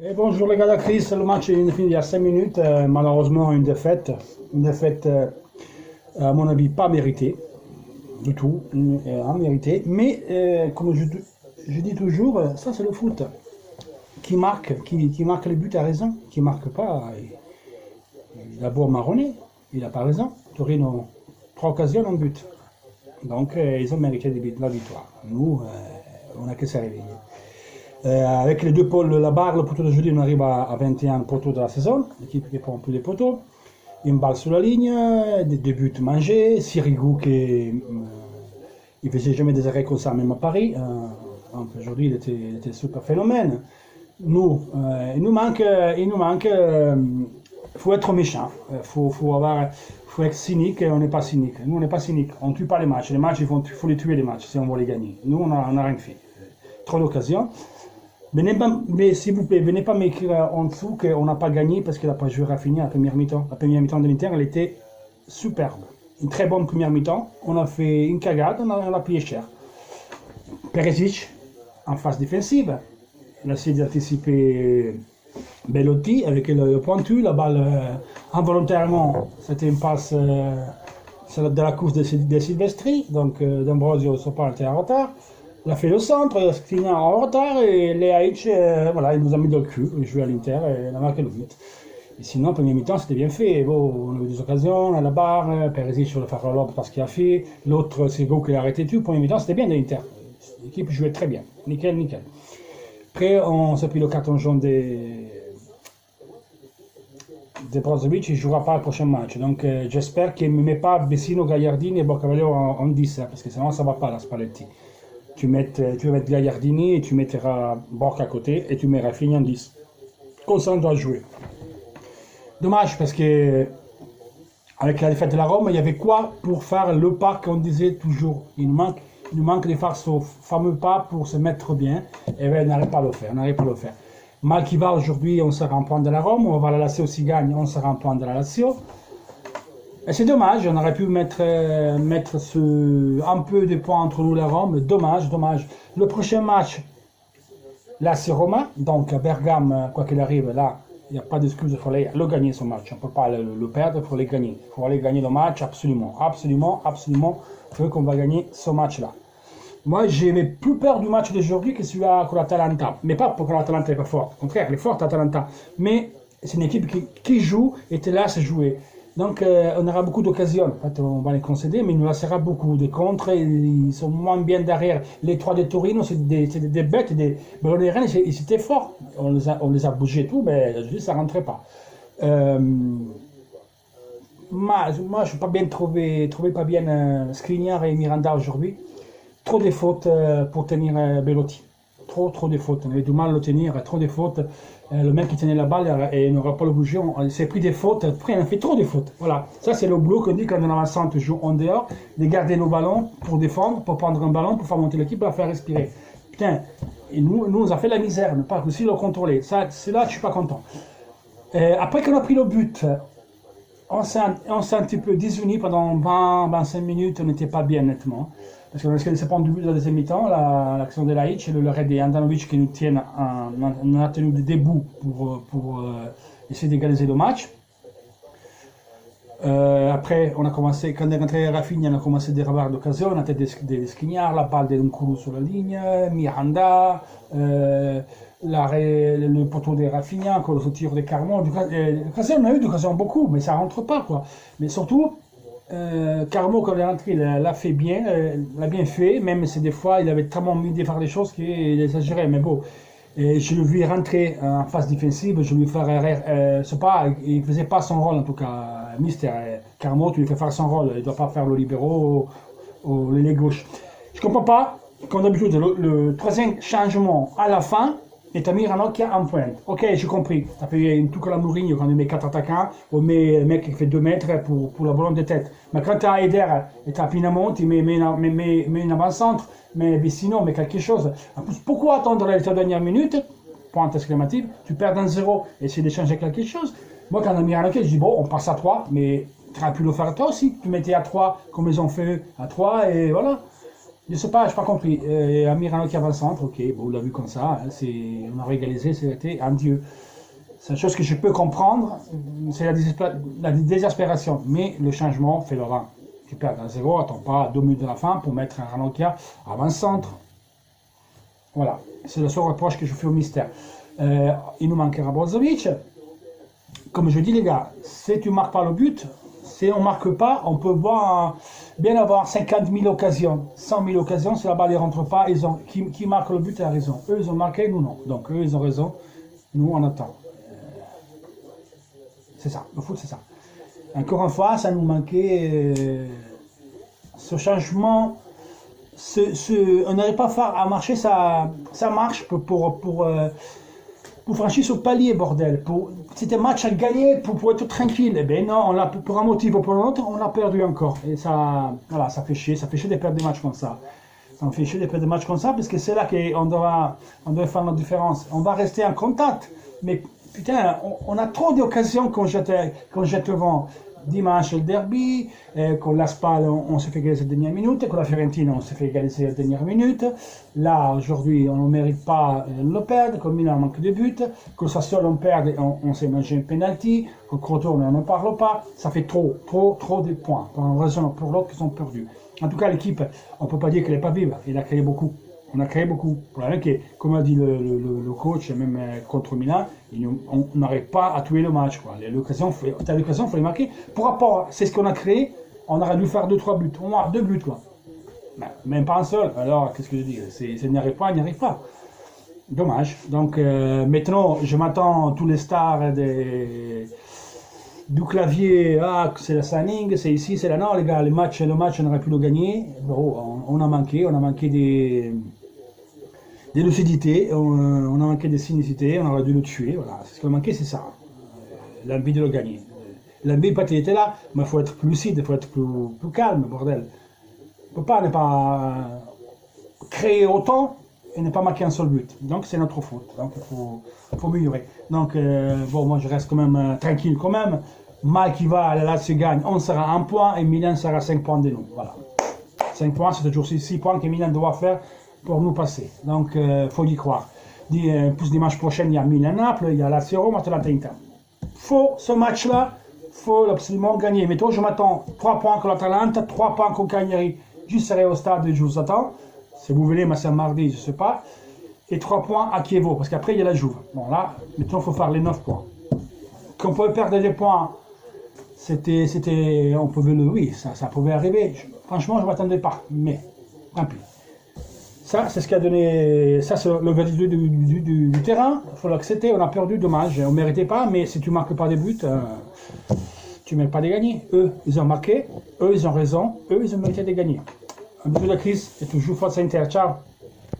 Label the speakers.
Speaker 1: Et bonjour les gars de Chris, le match est fini il y a 5 minutes, malheureusement une défaite à mon avis pas méritée, du tout, méritée, mais comme je dis toujours, ça c'est le foot, qui marque les buts a raison, qui marque pas, il a beau marronner, il n'a pas raison, Torino, 3 occasions, un but, donc ils ont mérité la victoire, nous on n'a que ça réveillé. Avec les deux pôles, la barre, le poteau de jeudi, on arrive à 21 poteaux de la saison. L'équipe qui prend plus les poteaux. Une balle sur la ligne, des buts mangés. Sirigu qui il faisait jamais des arrêts comme ça, même à Paris. Donc aujourd'hui, il était super phénomène. Nous, il nous manque, faut être méchant. Faut être cynique et on n'est pas cynique. Nous, on n'est pas cynique. On ne tue pas les matchs. Les matchs, il faut les tuer les matchs si on veut les gagner. Nous, on n'a rien fait. Trop d'occasions. Mais s'il vous plaît, venez pas m'écrire en dessous qu'on n'a pas gagné parce qu'il n'a pas joué Rafinha à la première mi-temps. La première mi-temps de l'Inter, elle était superbe. Une très bonne première mi-temps. On a fait une cagade, on a payé cher. Perisic, en phase défensive, il a essayé d'anticiper Belotti avec le pointu. La balle, involontairement, c'était une passe de la course de Silvestri. Donc D'Ambrosio Sopra était en retard. Il a fait le centre, il a fini en retard et Leaïch, voilà, il nous a mis dans le cul. Il jouait à l'Inter et il a marqué le but. Et sinon, premier mi-temps, c'était bien fait. Bon, on a eu des occasions, à la barre, Perisic sur le Farolop parce qu'il a fait. L'autre, c'est Go qui l'a arrêté tout. Premier mi-temps, c'était bien de l'Inter. L'équipe jouait très bien. Nickel, nickel. Après, on s'est pris le carton jaune des Brozovic, il ne jouera pas le prochain match. Donc j'espère qu'il ne met pas Vecino, Gagliardini et Boccavallero en 10, parce que sinon ça ne va pas, la Spalletti. Tu vas mettre Gagliardini et tu mettras Borca à côté et tu mets Rafinha en 10. Comme ça, on doit jouer. Dommage parce que avec la défaite de la Rome, il y avait quoi pour faire le pas qu'on disait toujours. Il nous manque de faire ce fameux pas pour se mettre bien. Et bien, on n'arrive pas à le faire. Mal qui va aujourd'hui, on sera en point de la Rome. On va la Lazio aussi gagne, on sera en point de la Lazio. Et c'est dommage, on aurait pu mettre un peu de points entre nous et la Rome. Dommage. Le prochain match, là c'est Roma, donc à Bergame, quoi qu'il arrive, là, il n'y a pas d'excuse, il faut le gagner ce match. On ne peut pas le perdre, il faut le gagner. Il faut aller gagner le match, absolument. Il faut qu'on va gagner ce match-là. Moi, j'avais plus peur du match d'aujourd'hui que celui-là contre l'Atalanta. Mais pas parce que l'Atalanta n'est pas forte. Au contraire, elle est forte, l'Atalanta. Mais c'est une équipe qui joue et là, c'est jouer. Donc, on aura beaucoup d'occasions. En fait, on va les concéder, mais il nous laissera beaucoup. Des contres, ils sont moins bien derrière. Les 3 de Torino, c'est des bêtes. Bellone, ils étaient forts. On les a bougés et tout, mais aujourd'hui, ça ne rentrait pas. Moi, je n'ai pas bien trouvé pas bien Skriniar et Miranda aujourd'hui. Trop de fautes pour tenir Belotti. Trop de fautes. On avait du mal à le tenir, trop de fautes. Le mec qui tenait la balle et n'aura pas le bouger, il s'est pris des fautes. Après, il a fait trop de fautes. Voilà. Ça, c'est le boulot qu'on dit quand on avance toujours en dehors, de garder nos ballons pour défendre, pour prendre un ballon, pour faire monter l'équipe, pour la faire respirer. Putain, et nous, on a fait la misère, ne pas réussir à le contrôler. Ça, c'est là que je suis pas content. Après qu'on a pris le but, on s'est un petit peu désuni pendant 20-25 minutes, on n'était pas bien nettement. Parce qu'on risquait de se prendre du but dans la deuxième mi-temps, l'action de Laic et le raid de Andanovic qui nous tiennent en tenue de debout pour essayer d'égaliser le match. Après, on a commencé, quand on est rentré Rafinha, on a commencé des rabards d'occasion, on a tête des Skriniar, la balle de Nkoulou sur la ligne, Miranda, le poteau de Rafinha, encore le tir de Carmo. On a eu d'occasion beaucoup, mais ça rentre pas, quoi. Mais surtout, Carmo, quand il est rentré, l'a fait bien, l'a bien fait, même si des fois il avait tellement mis de faire des choses qu'il exagérait, mais bon. Et je le lui rentrer en phase défensive, je lui ferais, il faisait pas son rôle en tout cas, Mister. Carmo, tu lui fais faire son rôle, il doit pas faire le libéraux ou l'ailier gauche. Je comprends pas, comme d'habitude, le troisième changement à la fin, et tu as mis Ranocchia en pointe. Ok, j'ai compris. Tu as fait tout comme la Mourinho quand on met 4 attaquants, on met un mec qui fait 2 mètres pour la ballon de tête. Mais quand tu as Eder et tu as Pinamont, tu mets une avant-centre, mais sinon, mais quelque chose. En plus, pourquoi attendre la dernière minute, point exclamatif, tu perds dans 0, essayer de changer quelque chose. Moi, quand on a mis Ranocchia, je dis bon, on passe à 3, mais tu aurais pu le faire toi aussi. Tu mettais à 3, comme ils ont fait à 3, et voilà. Je sais pas, je n'ai pas compris. Amirano qui avant-centre, ok, bon, on l'a vu comme ça, hein, on a égalisé, c'était un dieu. C'est une chose que je peux comprendre, c'est la désespération. Mais le changement fait le rang. Tu perds à 0, attends pas 2 minutes de la fin pour mettre un Ranocchia avant-centre. Voilà, c'est le seul reproche que je fais au mystère. Il nous manquera Brozovic. Comme je dis les gars, si tu ne marques pas le but, si on ne marque pas, on peut bien avoir 50 000 occasions, 100 000 occasions, si la balle ne rentre pas, qui marque le but a raison. Eux, ils ont marqué, nous non. Donc eux, ils ont raison, nous on attend. C'est ça, le foot c'est ça. Encore une fois, ça nous manquait ce changement, on n'arrive pas à marcher, ça marche pour franchir ce palier, bordel. C'était un match à gagner pour être tranquille. Eh bien non, pour un motif ou pour l'autre, on l'a perdu encore. Et ça, voilà, ça fait chier de perdre des matchs comme ça. Ça me fait chier de perdre des matchs comme ça, parce que c'est là qu'on doit faire notre différence. On va rester en contact, mais putain, on a trop d'occasions qu'on jette le vent. Dimanche, le derby, con la Spal, on s'est fait égaliser la dernière minute, con la Fiorentina, on s'est fait égaliser la dernière minute. Là, aujourd'hui, on ne mérite pas de le perdre, comme Milan manque de but, que ça seul on perd, on s'est mangé un penalty, que Crotone, on n'en parle pas, ça fait trop de points, pour une raison ou pour l'autre, qui sont perdus. En tout cas, l'équipe, on ne peut pas dire qu'elle n'est pas vive, elle a créé beaucoup. On a créé beaucoup. Le problème est que, comme a dit le coach, même contre Milan, on n'arrive pas à tuer le match. T'as l'occasion, il faut les marquer. Pour rapport, c'est ce qu'on a créé, on aurait dû faire 2-3 buts. Au moins 2 buts, quoi. Ben, même pas un seul. Alors, qu'est-ce que je dis? Il n'y arrive pas, il n'y arrive pas. Dommage. Donc, maintenant, je m'attends tous les stars du clavier, c'est la signing, c'est ici, c'est là. Non, les gars, le match, on aurait pu le gagner. Bon, on a manqué des lucidités, on a manqué des cynicité, on aurait dû le tuer. Voilà, ce qu'on a manqué, c'est ça. L'envie de le gagner. L'envie, peut-être, était là, mais il faut être plus lucide, il faut être plus calme, bordel. On ne peut pas ne pas créer autant et ne pas marquer un seul but. Donc, c'est notre faute. Donc, il faut améliorer. Donc, bon, moi, je reste quand même tranquille quand même. Mal qui va, la Lazio gagne, on sera à 1 point et Milan sera à 5 points de nous. Voilà. 5 points, c'est toujours 6 points que Milan doit faire pour nous passer. Donc, faut y croire. Plus dimanche prochain, il y a Milan-Naples, il y a Lazio Roma, Atalanta. Ce match-là, faut absolument gagner. Mais toi, je m'attends 3 points contre l'Atalanta, 3 points contre Cagliari. Je serai au stade, je vous attends. Si vous voulez, mais c'est un mardi, je ne sais pas. Et 3 points à Chievo, parce qu'après, il y a la Juve. Bon, là, maintenant, il faut faire les 9 points. Qu'on pouvait perdre des points, on pouvait oui, ça pouvait arriver. Franchement, je ne m'attendais pas, mais tant pis. Ça, c'est ce qui a donné, ça c'est le verdict du terrain, il faut l'accepter, on a perdu, dommage, on ne méritait pas, mais si tu ne marques pas des buts, tu ne mérites pas de gagner. Eux, ils ont marqué, eux, ils ont raison, eux, ils ont mérité de gagner. Un bisou de Chris et toujours Forza Inter, ciao.